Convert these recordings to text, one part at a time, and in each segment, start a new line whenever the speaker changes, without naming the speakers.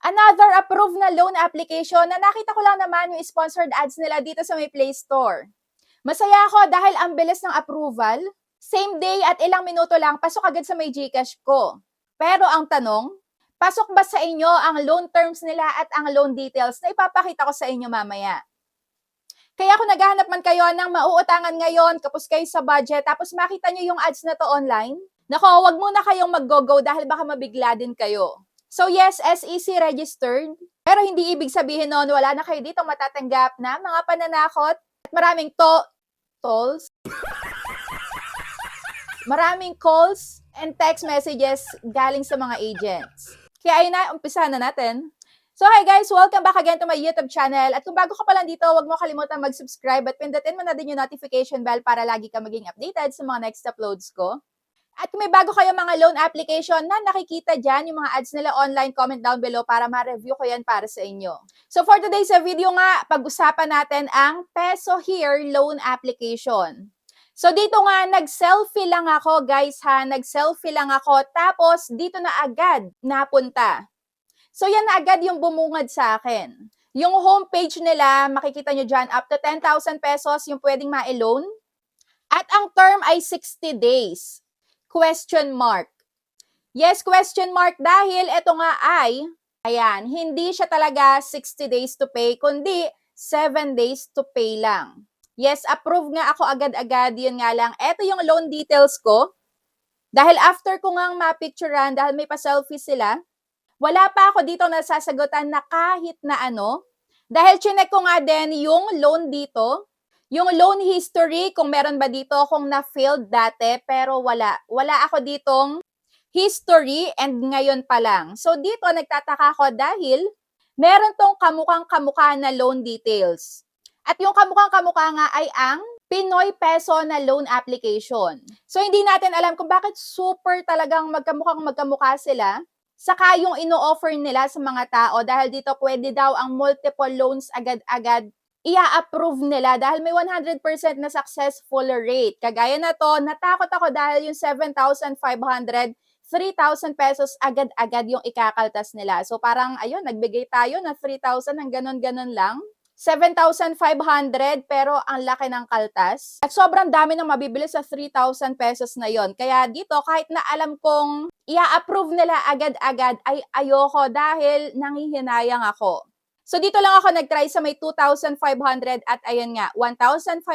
Another approved na loan application na nakita ko lang naman yung sponsored ads nila dito sa may Play Store. Masaya ako dahil ang bilis ng approval. Same day at ilang minuto lang, pasok agad sa may GCash ko. Pero ang tanong, pasok ba sa inyo ang loan terms nila at ang loan details na ipapakita ko sa inyo mamaya? Kaya kung naghahanap man kayo ng mauutangan ngayon, kapos kayo sa budget, tapos makita nyo yung ads na to online, nako, wag muna kayong mag-go-go dahil baka mabigla din kayo. So yes, SEC registered, pero hindi ibig sabihin noon wala na kayo dito matatanggap na mga pananakot at maraming tolls, maraming calls and text messages galing sa mga agents. Kaya ayun na, umpisahan na natin. So hi guys, welcome back again to my YouTube channel. At kung bago ka pa lang dito, huwag mo kalimutan mag-subscribe at pindutin mo na din yung notification bell para lagi ka maging updated sa mga next uploads ko. At kung may bago kayo mga loan application na nakikita dyan, yung mga ads nila online, comment down below para ma-review ko yan para sa inyo. So for today's video nga, pag-usapan natin ang Peso Here loan application. So dito nga, nag-selfie lang ako guys ha, nag-selfie lang ako tapos dito na agad napunta. So yan na agad yung bumungad sa akin. Yung homepage nila, makikita nyo dyan, up to 10,000 pesos yung pwedeng ma-loan. At ang term ay 60 days. Question mark. Yes, question mark dahil ito nga ay, ayan, hindi siya talaga 60 days to pay, kundi 7 days to pay lang. Yes, approve nga ako agad-agad, yun nga lang. Ito yung loan details ko. Dahil after ko nga ma-picturean, dahil may pa-selfie sila, wala pa ako dito nasasagutan na kahit na ano. Dahil chinek ko nga din yung loan dito, yung loan history, kung meron ba dito kung na-failed dati, pero wala. Wala ako ditong history and ngayon pa lang. So dito nagtataka ako dahil meron tong kamukhang-kamukha na loan details. At yung kamukhang-kamukha nga ay ang Pinoy Peso na loan application. So hindi natin alam kung bakit super talagang magkamukha sila. Saka yung ino-offer nila sa mga tao dahil dito pwede daw ang multiple loans agad-agad i-approve nila dahil may 100% na successful rate. Kagaya na to, natakot ako dahil yung 7,500, 3,000 pesos agad-agad yung ikakaltas nila. So parang, ayun, nagbigay tayo na 3,000 ng ganon-ganon lang. 7,500 pero ang laki ng kaltas. At sobrang dami nang mabibili sa 3,000 pesos na yon. Kaya dito, kahit na alam kong i-approve nila agad-agad, ay ayoko dahil nangihinayang ako. So dito lang ako nag-try sa may 2,500 at ayan nga, 1,500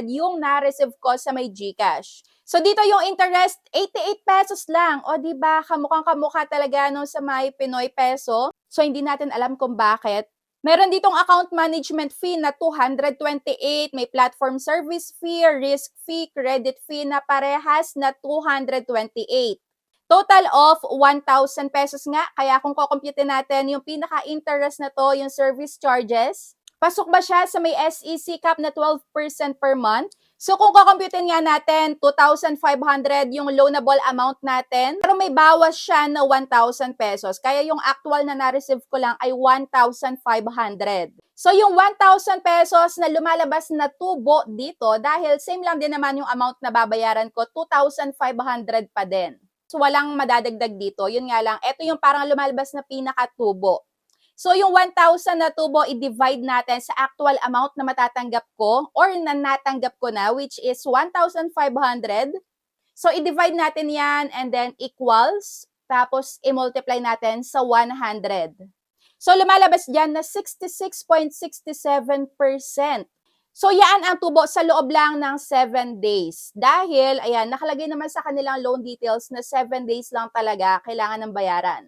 yung na-receive ko sa may GCash. So dito yung interest, 88 pesos lang. O diba, kamukhang-kamukha talaga no sa may Pinoy Peso. So hindi natin alam kung bakit. Meron ditong account management fee na 228, may platform service fee, risk fee, credit fee na parehas na 228. Total of 1,000 pesos nga, kaya kung kukumputin natin yung pinaka-interest na to, yung service charges, pasok ba siya sa may SEC cap na 12% per month? So kung kukumputin nga natin, 2,500 yung loanable amount natin, pero may bawas siya na 1,000 pesos. Kaya yung actual na na-receive ko lang ay 1,500. So yung 1,000 pesos na lumalabas na tubo dito, dahil same lang din naman yung amount na babayaran ko, 2,500 pa din. So walang madadagdag dito. Yun nga lang, ito yung parang lumalabas na pinakatubo. So yung 1,000 na tubo, i-divide natin sa actual amount na matatanggap ko or na natanggap ko na, which is 1,500. So i-divide natin yan and then equals, tapos i-multiply natin sa 100. So lumalabas dyan na 66.67%. So, yan ang tubo sa loob lang ng 7 days. Dahil, ayan, nakalagay naman sa kanilang loan details na 7 days lang talaga kailangan ng bayaran.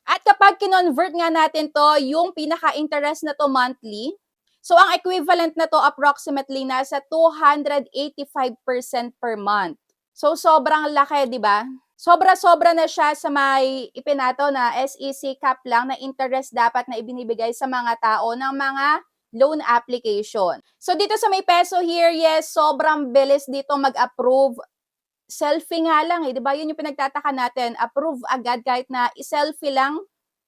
At kapag kinonvert nga natin to, yung pinaka-interest na to monthly, so ang equivalent na to approximately nasa 285% per month. So, sobrang laki, di ba? Sobra-sobra na siya sa may ipinato na SEC cap lang na interest dapat na ibinibigay sa mga tao ng mga loan application. So dito sa may Peso Here, yes, sobrang bilis dito mag-approve. Selfie nga lang eh, di ba? Yun yung pinagtataka natin. Approve agad kahit na i-selfie lang.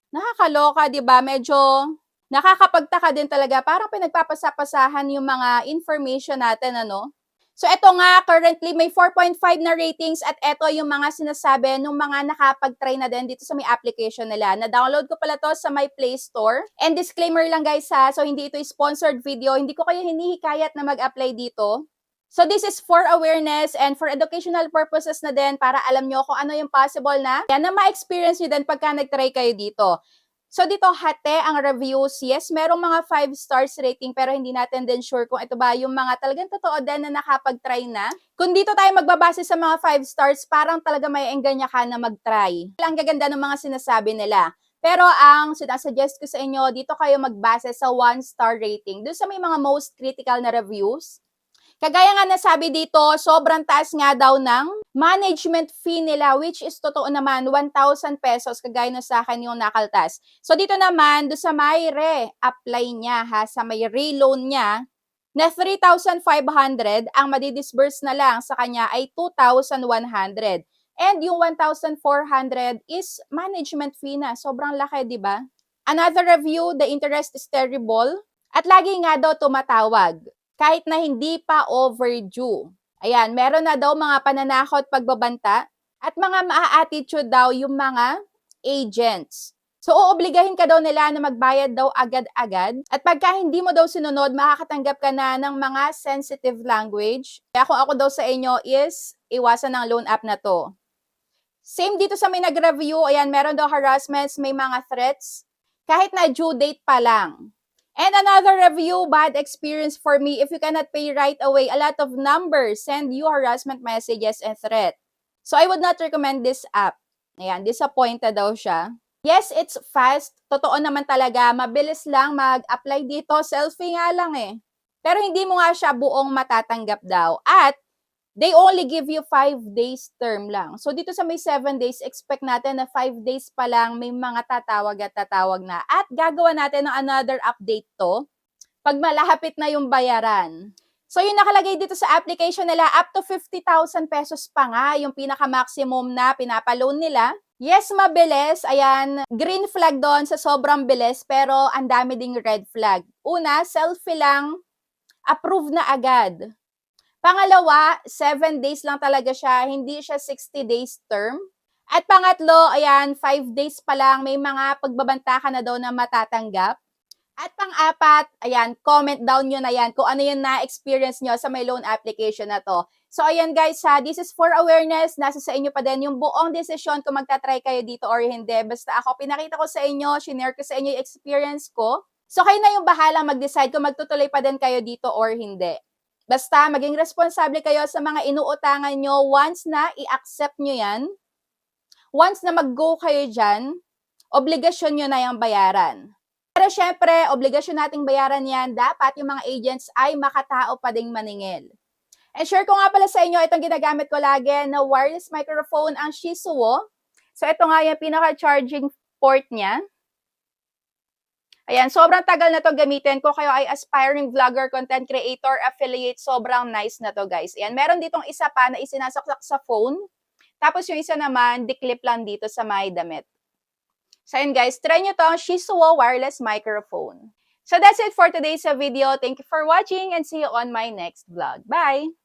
Nakakaloka, di ba? Medyo nakakapagtaka din talaga. Parang pinagpapasapasahan yung mga information natin, ano? So, ito nga, currently may 4.5 na ratings at ito yung mga sinasabi ng mga nakapag-try na din dito sa may application nila. Na-download ko pala to sa my Play Store. And disclaimer lang guys ha, so hindi ito sponsored video. Hindi ko kayo hinihikayat na mag-apply dito. So, this is for awareness and for educational purposes na din para alam nyo kung ano yung possible na yan na ma-experience nyo din pagka nag-try kayo dito. So, dito hate ang reviews. Yes, merong mga 5 stars rating pero hindi natin din sure kung ito ba yung mga talagang totoo din na nakapag-try na. Kung dito tayo magbabase sa mga 5 stars, parang talaga may engganya ka na mag-try. Ang gaganda ng mga sinasabi nila. Pero ang sinasuggest ko sa inyo, dito kayo magbase sa 1-star rating. Doon sa may mga most critical na reviews. Kagaya nga nasabi dito, sobrang taas nga daw ng management fee nila, which is totoo naman, 1,000 pesos, kagaya na sa akin yung nakaltas. So dito naman, do sa may re-apply niya, ha, sa may re-loan niya, na 3,500, ang madidisburse na lang sa kanya ay 2,100. And yung 1,400 is management fee na. Sobrang laki, di ba? Another review, the interest is terrible. At lagi nga daw tumatawag kahit na hindi pa overdue. Ayan, meron na daw mga pananakot pagbabanta at mga maa-attitude daw yung mga agents. So, oobligahin ka daw nila na magbayad daw agad-agad. At pagka hindi mo daw sinunod, makakatanggap ka na ng mga sensitive language. Kaya kung ako daw sa inyo is, iwasan ng loan app na to. Same dito sa may nag-review, ayan, meron daw harassments, may mga threats. Kahit na due date pa lang. And another review, bad experience for me. If you cannot pay right away, a lot of numbers send you harassment messages and threat. So I would not recommend this app. Ayan, disappointed daw siya. Yes, it's fast. Totoo naman talaga. Mabilis lang mag-apply dito. Selfie nga lang eh. Pero hindi mo nga siya buong matatanggap daw. At they only give you 5 days term lang. So, dito sa may 7 days, expect natin na 5 days pa lang may mga tatawag at tatawag na. At gagawa natin ng another update to pag malapit na yung bayaran. So, yung nakalagay dito sa application nila, up to 50,000 pesos pa nga yung pinaka-maximum na pinapaloan nila. Yes, mabilis. Ayan, green flag doon sa sobrang bilis, pero ang dami ding red flag. Una, selfie lang, approve na agad. Pangalawa, 7 days lang talaga siya, hindi siya 60 days term. At pangatlo, ayan, 5 days pa lang, may mga pagbabanta ka na daw na matatanggap. At pang-apat, ayan, comment down nyo na yan kung ano yung na-experience nyo sa may loan application na to. So, ayan guys ha, this is for awareness. Nasa sa inyo pa din yung buong desisyon kung magta-try kayo dito or hindi. Basta ako, pinakita ko sa inyo, shinare ko sa inyo yung experience ko. So, kayo na yung bahala mag-decide kung magtutuloy pa din kayo dito or hindi. Basta maging responsable kayo sa mga inuutangan nyo once na i-accept nyo yan. Once na mag-go kayo dyan, obligasyon nyo na yung bayaran. Pero syempre, obligasyon nating bayaran yan, dapat yung mga agents ay makatao pa ding maningil. And share ko nga pala sa inyo, itong ginagamit ko lagi na wireless microphone, ang Shisuo. So ito nga yung pinaka-charging port niya. Ayan, sobrang tagal na to gamitin. Kung kayo ay aspiring vlogger, content creator, affiliate, sobrang nice na to guys. Ayan, meron ditong isa pa na isinasaksak sa phone. Tapos yung isa naman, di-clip lang dito sa may damit. So ayan guys, try nyo to ang Shisuo wireless microphone. So that's it for today's video. Thank you for watching and see you on my next vlog. Bye!